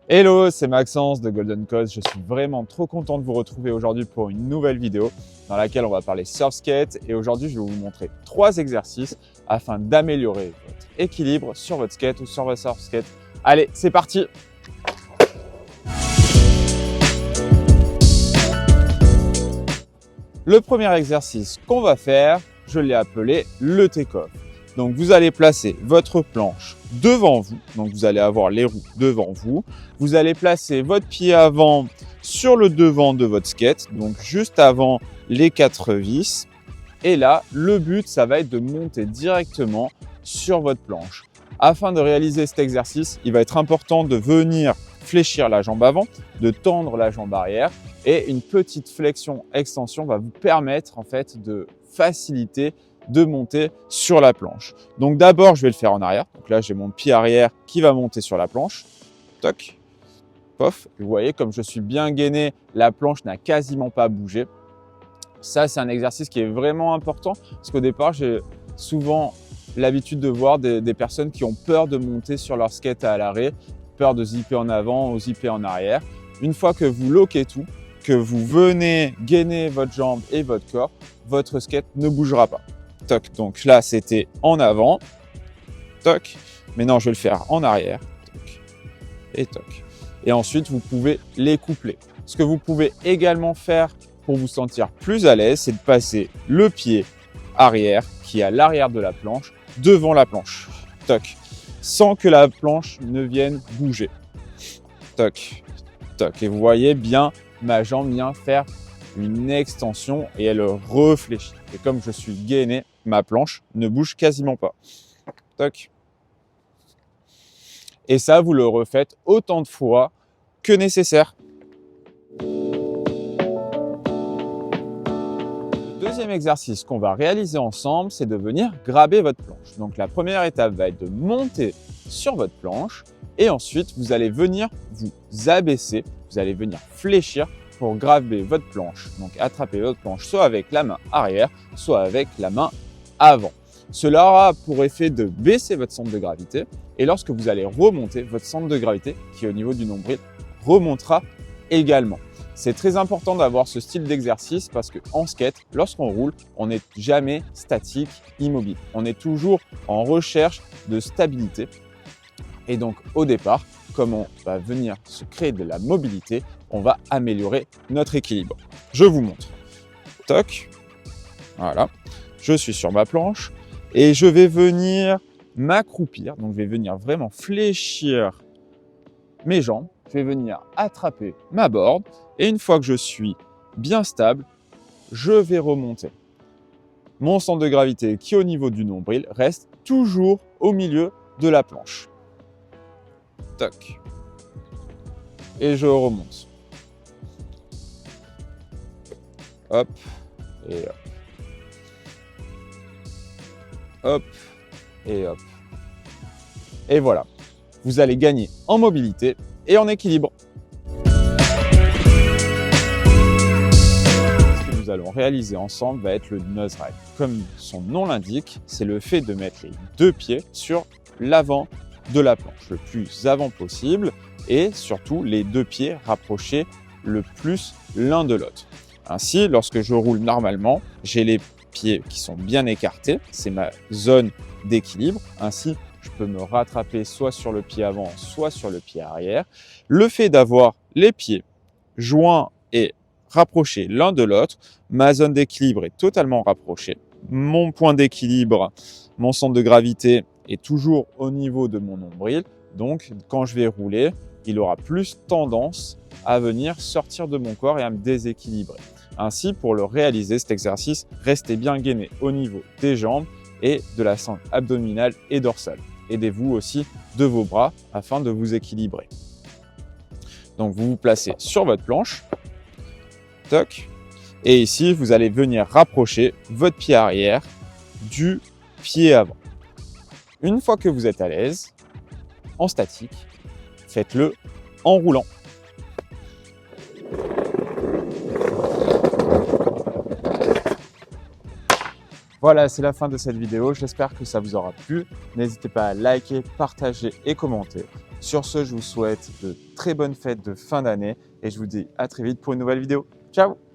Hello, c'est Maxence de Golden Cause. Je suis vraiment trop content de vous retrouver aujourd'hui pour une nouvelle vidéo dans laquelle on va parler surf skate. Et aujourd'hui, je vais vous montrer 3 exercices afin d'améliorer votre équilibre sur votre skate ou sur votre surf skate. Allez, c'est parti! Le premier exercice qu'on va faire, je l'ai appelé le take-off. Donc, vous allez placer votre planche devant vous. Donc, vous allez avoir les roues devant vous. Vous allez placer votre pied avant sur le devant de votre skate, donc juste avant les 4 vis. Et là, le but, ça va être de monter directement sur votre planche. Afin de réaliser cet exercice, il va être important de venir fléchir la jambe avant, de tendre la jambe arrière. Et une petite flexion-extension va vous permettre en fait de faciliter de monter sur la planche. Donc d'abord, je vais le faire en arrière. Donc là, j'ai mon pied arrière qui va monter sur la planche. Toc, pof. Vous voyez, comme je suis bien gainé, la planche n'a quasiment pas bougé. Ça, c'est un exercice qui est vraiment important parce qu'au départ, j'ai souvent l'habitude de voir des personnes qui ont peur de monter sur leur skate à l'arrêt, peur de zipper en avant ou zipper en arrière. Une fois que vous loquez tout, que vous venez gainer votre jambe et votre corps, votre skate ne bougera pas. Toc. Donc là, c'était en avant. Toc. Maintenant, je vais le faire en arrière. Toc. Et toc. Et ensuite, vous pouvez les coupler. Ce que vous pouvez également faire pour vous sentir plus à l'aise, c'est de passer le pied arrière, qui est à l'arrière de la planche, devant la planche. Toc. Sans que la planche ne vienne bouger. Toc. Toc. Et vous voyez bien, ma jambe vient faire une extension et elle réfléchit. Et comme je suis gainé, ma planche ne bouge quasiment pas. Toc. Et ça, vous le refaites autant de fois que nécessaire. Le deuxième exercice qu'on va réaliser ensemble, c'est de venir grabber votre planche. Donc la première étape va être de monter sur votre planche et ensuite vous allez venir vous abaisser, vous allez venir fléchir pour grabber votre planche. Donc attraper votre planche soit avec la main arrière, soit avec la main avant. Cela aura pour effet de baisser votre centre de gravité et lorsque vous allez remonter, votre centre de gravité qui est au niveau du nombril remontera également. C'est très important d'avoir ce style d'exercice parce qu'en skate, lorsqu'on roule, on n'est jamais statique, immobile. On est toujours en recherche de stabilité. Et donc au départ, comme on va venir se créer de la mobilité, on va améliorer notre équilibre. Je vous montre. Toc. Voilà. Je suis sur ma planche et je vais venir m'accroupir. Donc, je vais venir vraiment fléchir mes jambes. Je vais venir attraper ma board et une fois que je suis bien stable, je vais remonter. Mon centre de gravité qui est au niveau du nombril reste toujours au milieu de la planche. Toc. Et je remonte. Hop et hop. Hop et hop. Et voilà. Vous allez gagner en mobilité et en équilibre. Ce que nous allons réaliser ensemble va être le nose ride. Comme son nom l'indique, c'est le fait de mettre les 2 pieds sur l'avant de la planche, le plus avant possible et surtout les 2 pieds rapprochés le plus l'un de l'autre. Ainsi, lorsque je roule normalement, j'ai les pieds qui sont bien écartés, c'est ma zone d'équilibre. Ainsi, je peux me rattraper soit sur le pied avant, soit sur le pied arrière. Le fait d'avoir les pieds joints et rapprochés l'un de l'autre, ma zone d'équilibre est totalement rapprochée. Mon point d'équilibre, mon centre de gravité est toujours au niveau de mon nombril. Donc, quand je vais rouler, il aura plus tendance à venir sortir de mon corps et à me déséquilibrer. Ainsi, pour le réaliser, cet exercice, restez bien gainé au niveau des jambes et de la ceinture abdominale et dorsale. Aidez-vous aussi de vos bras afin de vous équilibrer. Donc, vous vous placez sur votre planche. Toc. Et ici, vous allez venir rapprocher votre pied arrière du pied avant. Une fois que vous êtes à l'aise, en statique, faites-le en roulant. Voilà, c'est la fin de cette vidéo. J'espère que ça vous aura plu. N'hésitez pas à liker, partager et commenter. Sur ce, je vous souhaite de très bonnes fêtes de fin d'année et je vous dis à très vite pour une nouvelle vidéo. Ciao!